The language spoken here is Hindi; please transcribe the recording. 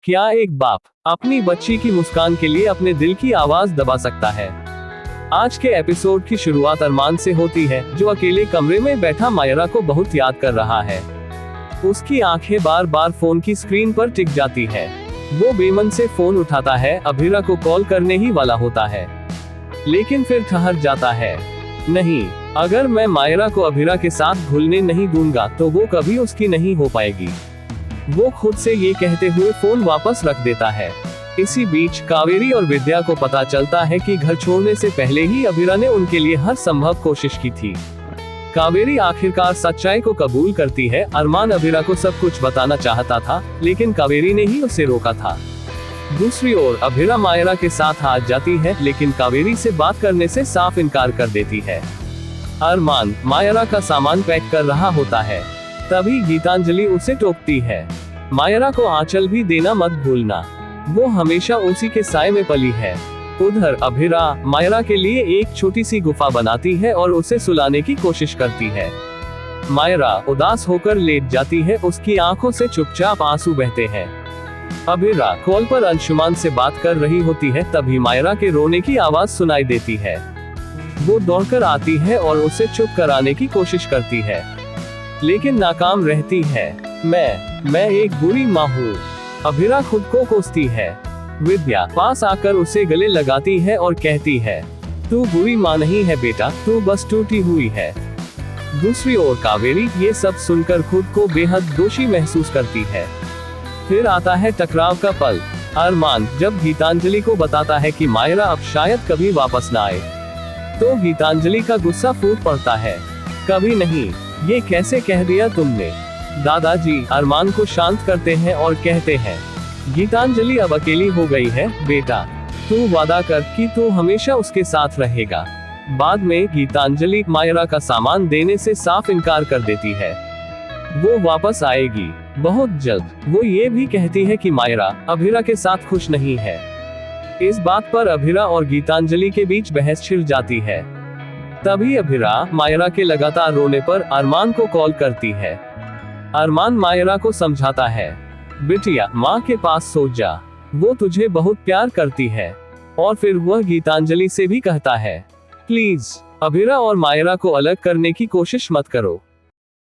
क्या एक बाप अपनी बच्ची की मुस्कान के लिए अपने दिल की आवाज दबा सकता है? आज के एपिसोड की शुरुआत अरमान से होती है, जो अकेले कमरे में बैठा मायरा को बहुत याद कर रहा है। उसकी आंखें बार बार फोन की स्क्रीन पर टिक जाती है। वो बेमन से फोन उठाता है, अभिरा को कॉल करने ही वाला होता है, लेकिन फिर ठहर जाता है। नहीं, अगर मैं मायरा को अभिरा के साथ घुलने नहीं दूंगा तो वो कभी उसकी नहीं हो पाएगी। वो खुद से ये कहते हुए फोन वापस रख देता है। इसी बीच कावेरी और विद्या को पता चलता है कि घर छोड़ने से पहले ही अभिरा ने उनके लिए हर संभव कोशिश की थी। कावेरी आखिरकार सच्चाई को कबूल करती है। अरमान अभिरा को सब कुछ बताना चाहता था, लेकिन कावेरी ने ही उसे रोका था। दूसरी ओर अभिरा मायरा के साथ आ जाती है, लेकिन कावेरी से बात करने से साफ इनकार कर देती है। अरमान मायरा का सामान पैक कर रहा होता है, तभी गीतांजलि उसे टोकती है, मायरा को आंचल भी देना मत भूलना, वो हमेशा उसी के साए में पली है। उधर अभिरा मायरा के लिए एक छोटी सी गुफा बनाती है और उसे सुलाने की कोशिश करती है। मायरा उदास होकर लेट जाती है, उसकी आंखों से चुपचाप आंसू बहते हैं। अभिरा कॉल पर अंशुमान से बात कर रही होती है, तभी मायरा के रोने की आवाज सुनाई देती है। वो दौड़कर आती है और उसे चुप कराने की कोशिश करती है, लेकिन नाकाम रहती है। मैं एक बुरी माँ हूँ, अभिरा खुद को कोसती है। विद्या पास आकर उसे गले लगाती है और कहती है, तू बुरी माँ नहीं है बेटा, तू बस टूटी हुई है। दूसरी ओर कावेरी ये सब सुनकर खुद को बेहद दोषी महसूस करती है। फिर आता है टकराव का पल। अरमान जब गीतांजलि को बताता है कि मायरा अब शायद कभी वापस ना आए, तो गीतांजलि का गुस्सा फूट पड़ता है। कभी नहीं, ये कैसे कह दिया तुमने? दादाजी अरमान को शांत करते हैं और कहते हैं, गीतांजलि अब अकेली हो गई है बेटा, तू वादा कर कि तू हमेशा उसके साथ रहेगा। बाद में गीतांजलि मायरा का सामान देने से साफ इनकार कर देती है। वो वापस आएगी बहुत जल्द। वो ये भी कहती है कि मायरा अभिरा के साथ खुश नहीं है। इस बात पर अभिरा और गीतांजलि के बीच बहस छिड़ जाती है। तभी अभिरा मायरा के लगातार रोने पर अरमान को कॉल करती है। अरमान मायरा को समझाता है, बिटिया माँ के पास सो जा, वो तुझे बहुत प्यार करती है। और फिर वह गीतांजलि से भी कहता है, प्लीज अभिरा और मायरा को अलग करने की कोशिश मत करो।